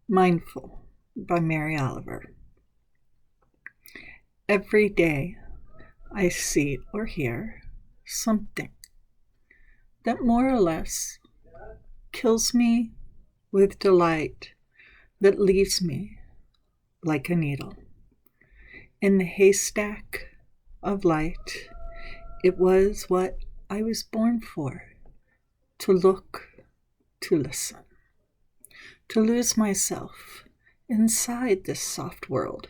Mindful by Mary Oliver. Every day I see or hear something that more or less kills me with delight, that leaves me like a needle. In the haystack of light, it was what I was born for, to look, to listen, to lose myself inside this soft world,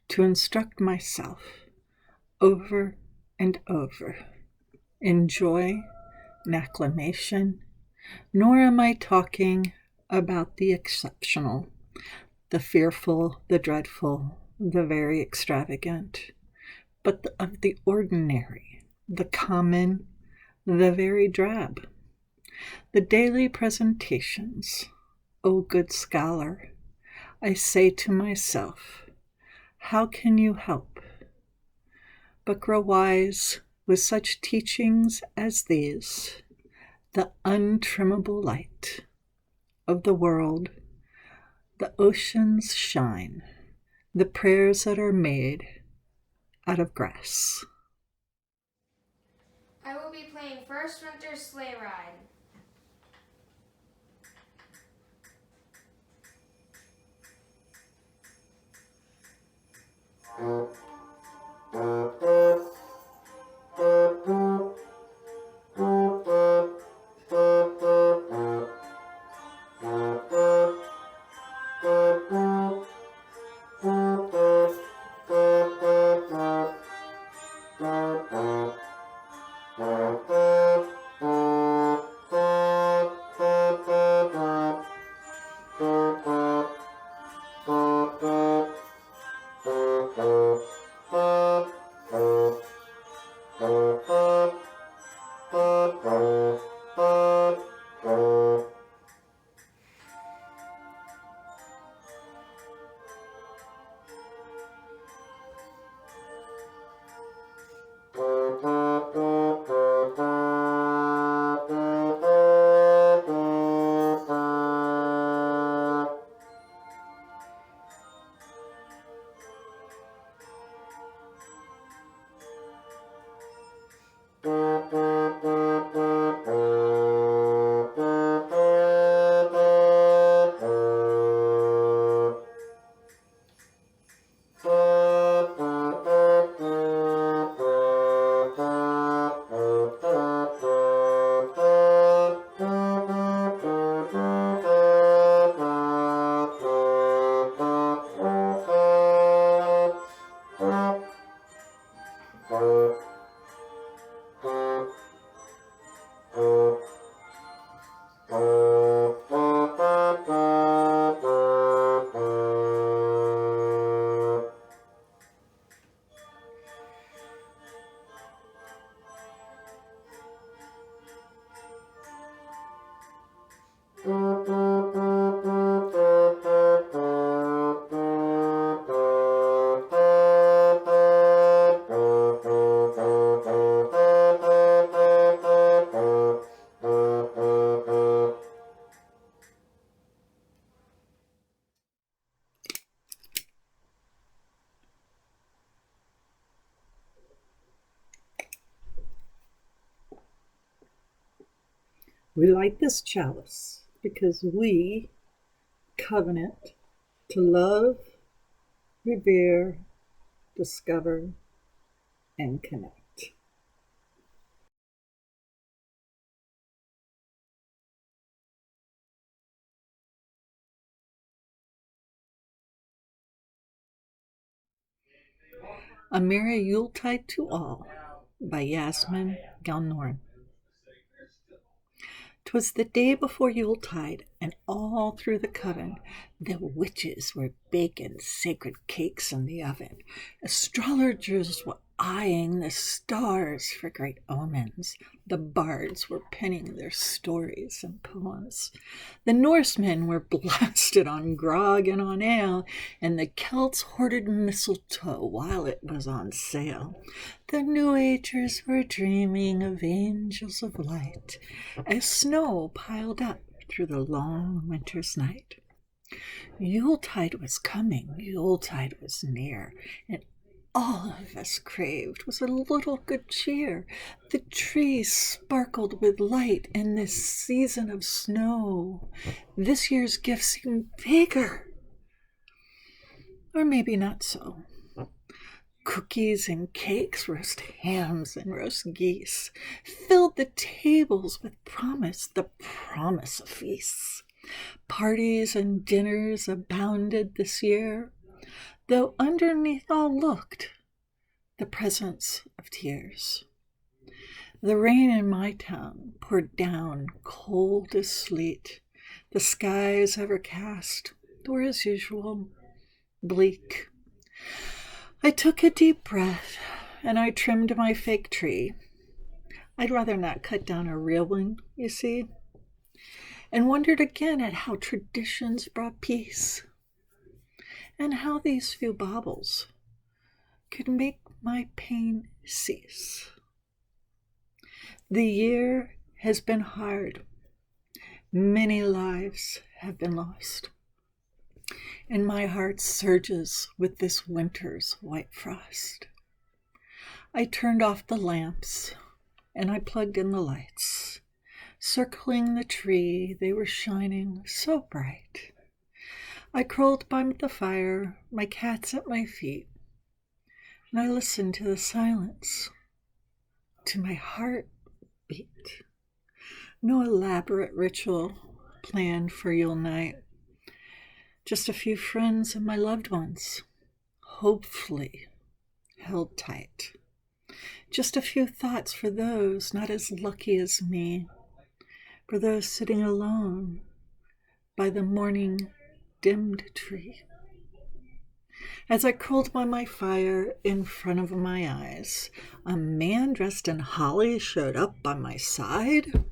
to instruct myself over and over in joy and acclamation. Nor am I talking about the exceptional, the fearful, the dreadful, the very extravagant, but of the ordinary, the common, the very drab. The daily presentations, O good scholar, I say to myself, how can you help but grow wise with such teachings as these, the untrimmable light of the world, the oceans shine, the prayers that are made out of grass. I will be playing First Winter Sleigh Ride. We light this chalice because we covenant to love, revere, discover, and connect. A Merry Yuletide to All by Yasmin Galnorn. 'Twas the day before Yuletide, and all through the coven the witches were baking sacred cakes in the oven. Astrologers were eyeing the stars for great omens. The bards were penning their stories and poems. The Norsemen were blasted on grog and on ale, and the Celts hoarded mistletoe while it was on sale. The New Agers were dreaming of angels of light as snow piled up through the long winter's night. Yuletide was coming, Yuletide was near, and all of us craved was a little good cheer. The trees sparkled with light in this season of snow. This year's gift seemed bigger. Or maybe not so. Cookies and cakes, roast hams and roast geese filled the tables with promise, the promise of feasts. Parties and dinners abounded this year, though underneath all looked the presence of tears. The rain in my town poured down cold as sleet. The skies overcast were as usual bleak. I took a deep breath and I trimmed my fake tree. I'd rather not cut down a real one, you see, and wondered again at how traditions brought peace and how these few baubles could make my pain cease. The year has been hard. Many lives have been lost, and my heart surges with this winter's white frost. I turned off the lamps and I plugged in the lights. Circling the tree, they were shining so bright. I crawled by the fire, my cat's at my feet, and I listened to the silence, to my heart beat. No elaborate ritual planned for Yule night. Just a few friends and my loved ones, hopefully held tight. Just a few thoughts for those not as lucky as me, for those sitting alone by the morning dimmed tree. As I curled by my fire, in front of my eyes, a man dressed in holly showed up by my side.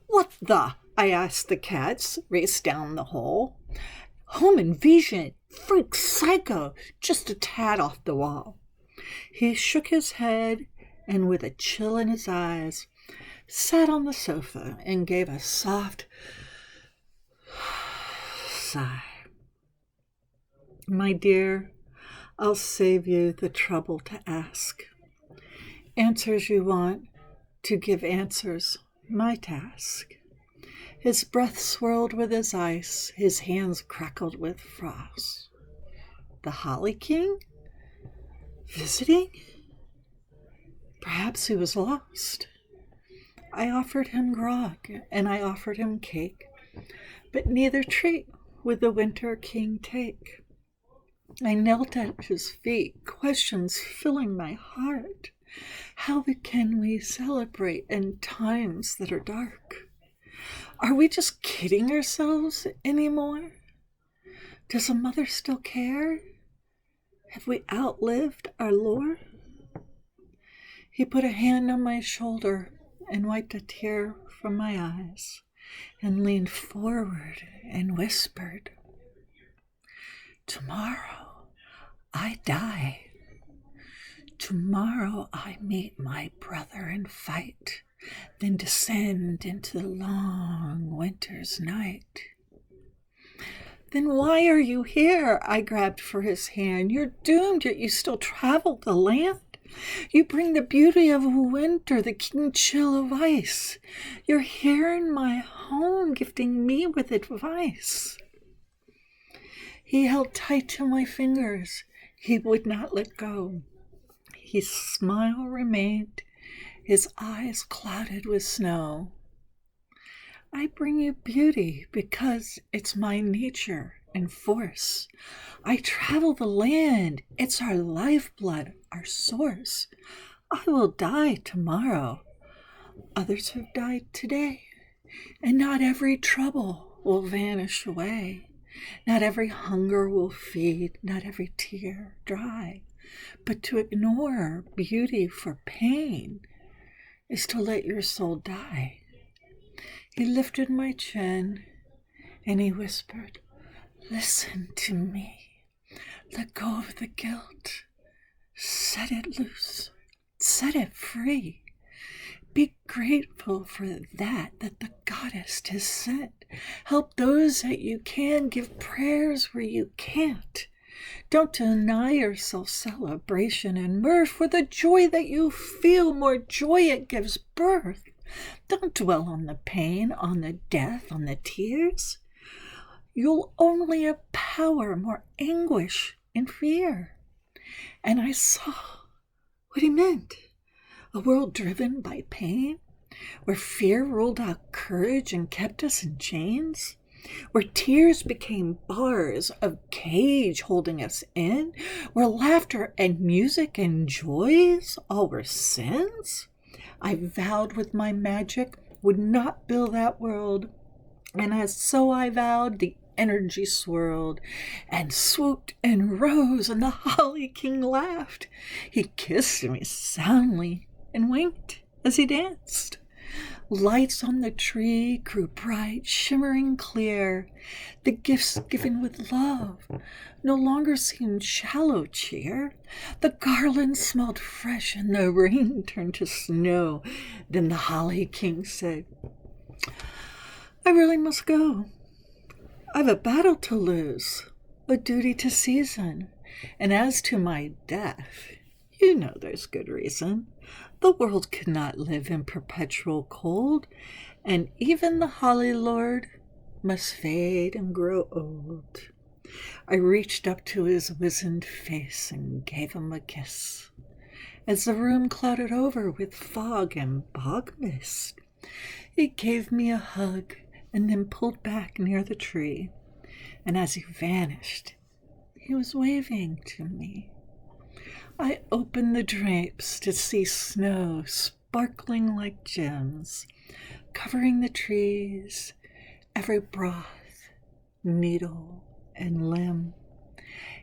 "What the?" I asked the cats, raced down the hole. "Home invasion, freak psycho, just a tad off the wall." He shook his head and with a chill in his eyes, sat on the sofa and gave a soft sigh. "My dear, I'll save you the trouble to ask. Answers you want, to give answers, my task." His breath swirled with his ice, his hands crackled with frost. The Holly King? Visiting? Perhaps he was lost. I offered him grog, and I offered him cake, but neither treat would the Winter King take. I knelt at his feet, questions filling my heart. How can we celebrate in times that are dark? Are we just kidding ourselves anymore? Does a mother still care? Have we outlived our lore? He put a hand on my shoulder and wiped a tear from my eyes and leaned forward and whispered, "Tomorrow I die. Tomorrow I meet my brother and fight, then descend into the long winter's night." "Then why are you here?" I grabbed for his hand. "You're doomed, yet you still travel the land. You bring the beauty of winter, the keen chill of ice. You're here in my home, gifting me with advice." He held tight to my fingers. He would not let go. His smile remained, his eyes clouded with snow. "I bring you beauty because it's my nature and force. I travel the land. It's our lifeblood, our source. I will die tomorrow. Others have died today. And not every trouble will vanish away. Not every hunger will feed, not every tear dry. But to ignore beauty for pain is to let your soul die." He lifted my chin and he whispered, "Listen to me. Let go of the guilt. Set it loose. Set it free. Be grateful for that the goddess has sent. Help those that you can. Give prayers where you can't. Don't deny yourself celebration and mirth, for the joy that you feel, more joy it gives birth. Don't dwell on the pain, on the death, on the tears. You'll only empower more anguish and fear. And I saw what he meant. A world driven by pain, where fear ruled out courage and kept us in chains, where tears became bars of cage holding us in, where laughter and music and joys all were sins. I vowed with my magic would not build that world, and as so I vowed, the energy swirled and swooped and rose, and the Holly King laughed. He kissed me soundly and winked as he danced. Lights on the tree grew bright, shimmering clear. The gifts given with love no longer seemed shallow cheer. The garland smelled fresh and the rain turned to snow. Then the Holly King said, I really must go. I've a battle to lose, a duty to season, and as to my death, you know there's good reason. The world could not live in perpetual cold, and even the Holly Lord must fade and grow old. I reached up to his wizened face and gave him a kiss. As the room clouded over with fog and bog mist, he gave me a hug and then pulled back near the tree. And as he vanished, he was waving to me. I opened the drapes to see snow sparkling like gems, covering the trees, every broth, needle, and limb.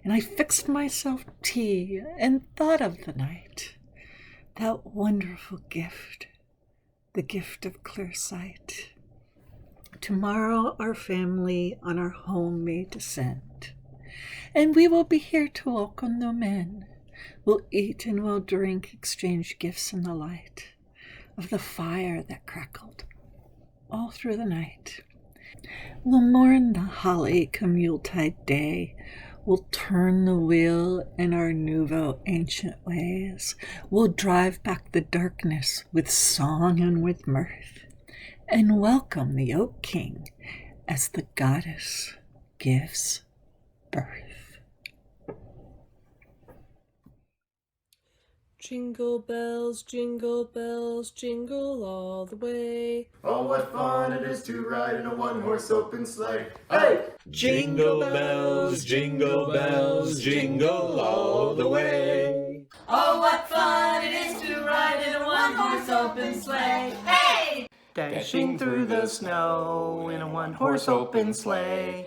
And I fixed myself tea and thought of the night, that wonderful gift, the gift of clear sight. Tomorrow our family on our home may descend, and we will be here to welcome them in. We'll eat and we'll drink, exchange gifts in the light of the fire that crackled all through the night. We'll mourn the holly come Yuletide day. We'll turn the wheel in our nouveau ancient ways. We'll drive back the darkness with song and with mirth, and welcome the Oak King as the goddess gives birth. Jingle bells, jingle all the way. Oh, what fun it is to ride in a one-horse open sleigh. Hey! Jingle bells, jingle all the way. Oh, what fun it is to ride in a one-horse open sleigh. Hey! Dashing through the snow in a one-horse open sleigh.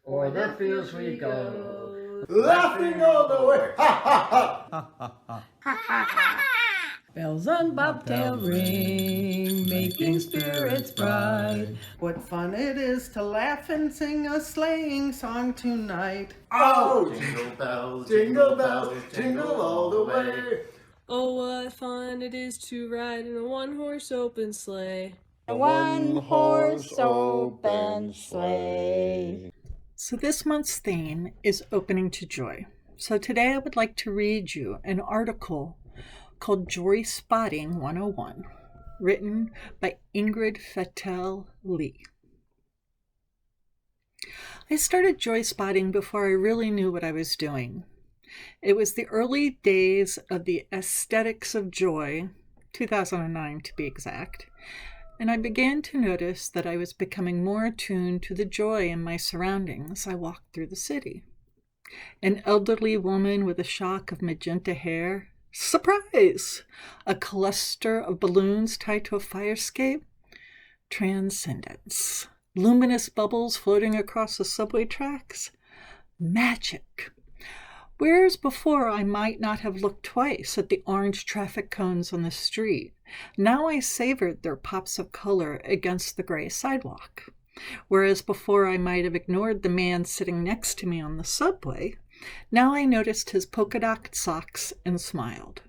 O'er the fields we go, Laughing all the way. Ha, ha, ha. bells on bobtail ring, making spirits bright. What fun it is to laugh and sing a sleighing song tonight. Oh, jingle bells, jingle all the way. Oh, what fun it is to ride in a one-horse open sleigh. A one-horse open sleigh. So this month's theme is opening to joy. So today I would like to read you an article called Joy Spotting 101, written by Ingrid Fettel Lee. I started joy spotting before I really knew what I was doing. It was the early days of the Aesthetics of Joy, 2009 to be exact, and I began to notice that I was becoming more attuned to the joy in my surroundings. I walked through the city. An elderly woman with a shock of magenta hair. Surprise! A cluster of balloons tied to a fire escape. Transcendence. Luminous bubbles floating across the subway tracks. Magic. Whereas before I might not have looked twice at the orange traffic cones on the street, now I savored their pops of color against the gray sidewalk. Whereas before I might have ignored the man sitting next to me on the subway, now I noticed his polka-dot socks and smiled.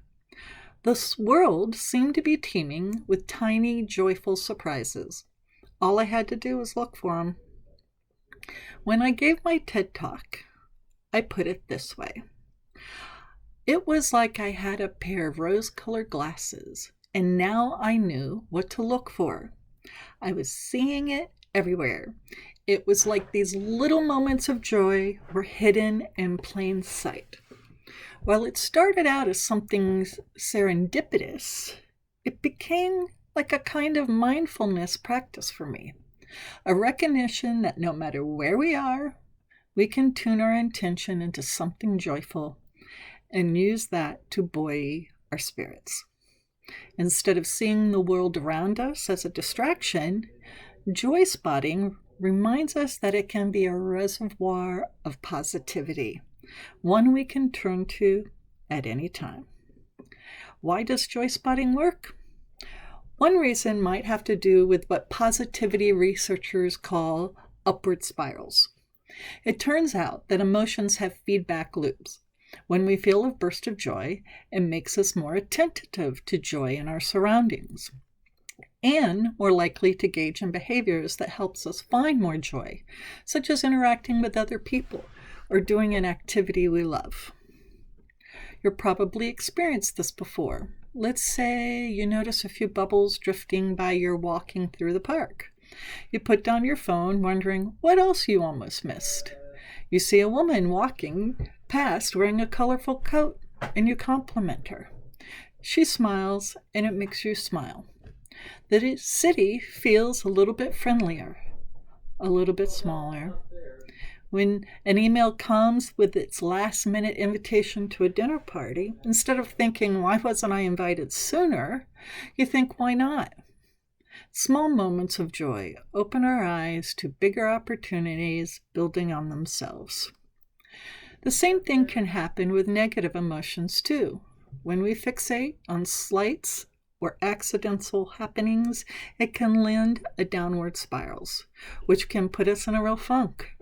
This world seemed to be teeming with tiny, joyful surprises. All I had to do was look for them. When I gave my TED Talk, I put it this way. It was like I had a pair of rose-colored glasses, and now I knew what to look for. I was seeing it everywhere. It was like these little moments of joy were hidden in plain sight. While it started out as something serendipitous, it became like a kind of mindfulness practice for me. A recognition that no matter where we are, we can tune our intention into something joyful and use that to buoy our spirits. Instead of seeing the world around us as a distraction, joy spotting reminds us that it can be a reservoir of positivity, one we can turn to at any time. Why does joy spotting work? One reason might have to do with what positivity researchers call upward spirals. It turns out that emotions have feedback loops. When we feel a burst of joy, it makes us more attentive to joy in our surroundings and more likely to engage in behaviors that helps us find more joy, such as interacting with other people or doing an activity we love. You've probably experienced this before. Let's say you notice a few bubbles drifting by your walking through the park. You put down your phone wondering what else you almost missed. You see a woman walking past wearing a colorful coat and you compliment her. She smiles and it makes you smile. The city feels a little bit friendlier, a little bit smaller. When an email comes with its last-minute invitation to a dinner party, instead of thinking, why wasn't I invited sooner, you think, why not? Small moments of joy open our eyes to bigger opportunities building on themselves. The same thing can happen with negative emotions too. When we fixate on slights or accidental happenings, it can lead a downward spirals, which can put us in a real funk.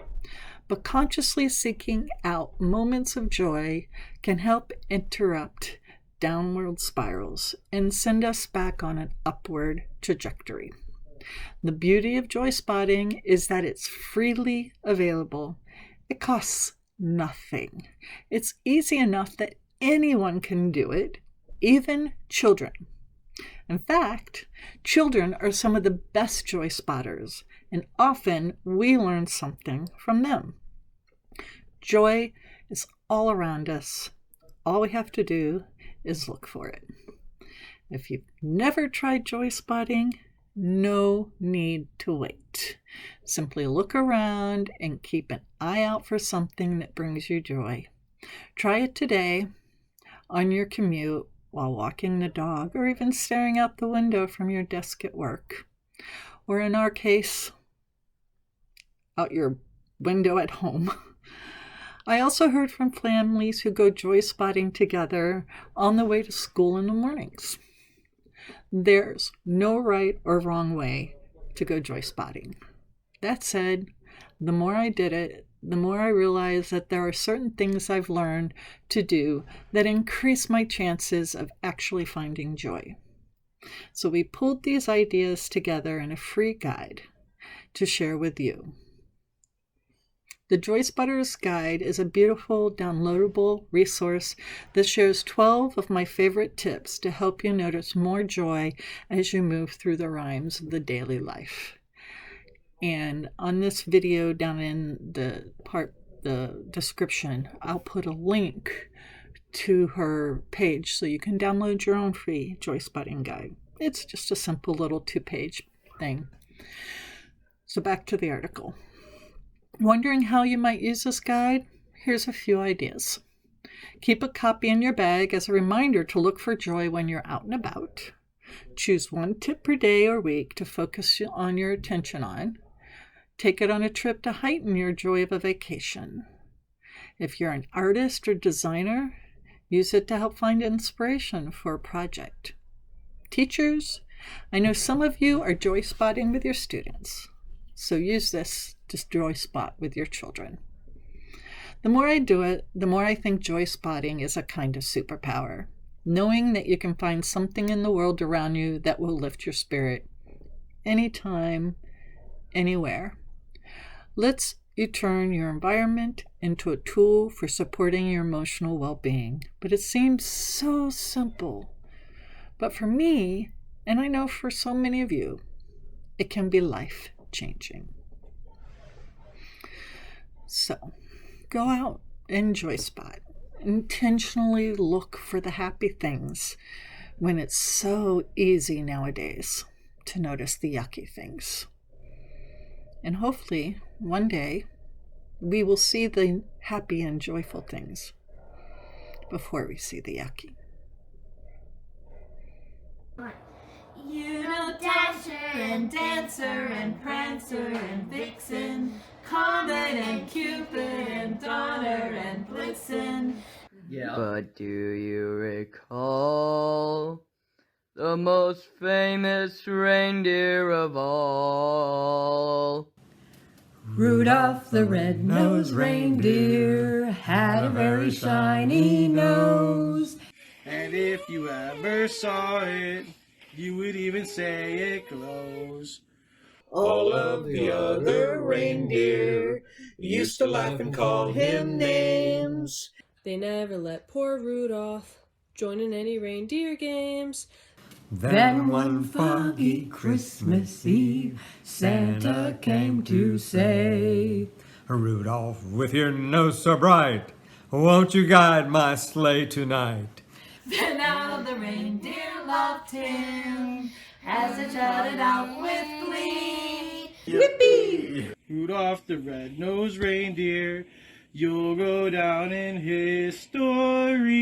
But consciously seeking out moments of joy can help interrupt downward spirals and send us back on an upward trajectory. The beauty of joy spotting is that it's freely available. It costs nothing. It's easy enough that anyone can do it, even children. In fact, children are some of the best joy spotters, and often we learn something from them. Joy is all around us. All we have to do is look for it. If you've never tried joy spotting, no need to wait. Simply look around and keep an eye out for something that brings you joy. Try it today on your commute, while walking the dog, or even staring out the window from your desk at work. Or in our case, out your window at home. I also heard from families who go joy spotting together on the way to school in the mornings. There's no right or wrong way to go joy spotting. That said, the more I did it, the more I realized that there are certain things I've learned to do that increase my chances of actually finding joy. So we pulled these ideas together in a free guide to share with you. The Joy Spotter's Guide is a beautiful downloadable resource that shares 12 of my favorite tips to help you notice more joy as you move through the rhymes of the daily life. And on this video down in the description, I'll put a link to her page so you can download your own free joy spotting guide. It's just a simple little 2-page thing. So back to the article. Wondering how you might use this guide? Here's a few ideas. Keep a copy in your bag as a reminder to look for joy when you're out and about. Choose one tip per day or week to focus on your attention on. Take it on a trip to heighten your joy of a vacation. If you're an artist or designer, use it to help find inspiration for a project. Teachers, I know some of you are joy spotting with your students, so use this to joy spot with your children. The more I do it, the more I think joy spotting is a kind of superpower. knowing that you can find something in the world around you that will lift your spirit anytime, anywhere. Let's you turn your environment into a tool for supporting your emotional well-being. But it seems so simple. But for me, and I know for so many of you, it can be life-changing. So, go out, enjoy spot. Intentionally look for the happy things when it's so easy nowadays to notice the yucky things. And hopefully, one day, we will see the happy and joyful things before we see the yucky. You know Dasher and Dancer and Prancer and Vixen, Comet and Cupid and Donner and Blitzen. Yeah. But do you recall the most famous reindeer of all? Rudolph the red-nosed reindeer had a very shiny nose. And if you ever saw it, you would even say it glows. All of the other reindeer used to laugh and call him names. They never let poor Rudolph join in any reindeer games. Then one foggy Christmas Eve, Santa came to say, Rudolph, with your nose so bright, won't you guide my sleigh tonight? Then all the reindeer loved him as they shouted out with glee. Yippee! Rudolph the red-nosed reindeer, you'll go down in history.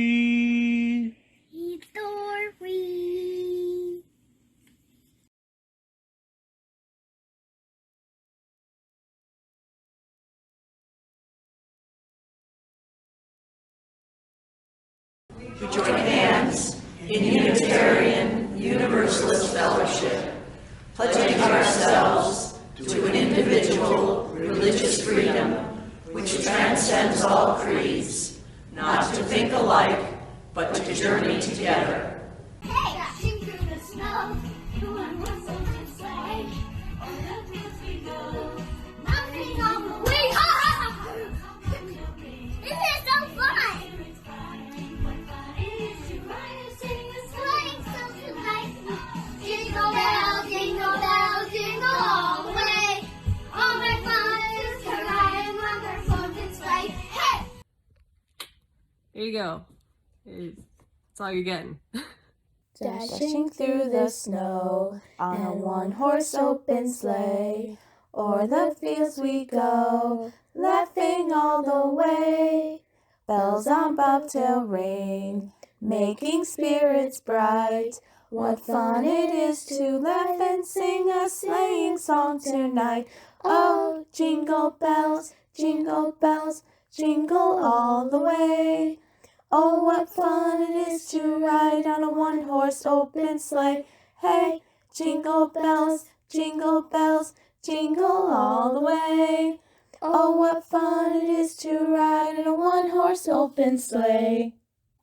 We join hands in Unitarian Universalist Fellowship, pledging ourselves to an individual religious freedom which transcends all creeds, not to think alike, but to journey together. Hey, dashing through the snow, the one horse open sleigh, on the fields we go, mounting on the way. This is so fun! What fun it is to ride and sing a sleighing song tonight. Jingle bells, jingle bells, jingle all the way. Oh, my fun it is to ride and one horse open sleigh. Hey! There you go. That's all you're getting. Dashing through the snow on a one-horse open sleigh, o'er the fields we go, laughing all the way. Bells on bobtail ring, making spirits bright. What fun it is to laugh and sing a sleighing song tonight. Oh, jingle bells, jingle all the way. Oh, what fun it is to ride on a one-horse open sleigh. Hey, jingle bells, jingle all the way. Oh, what fun it is to ride in a one-horse open sleigh.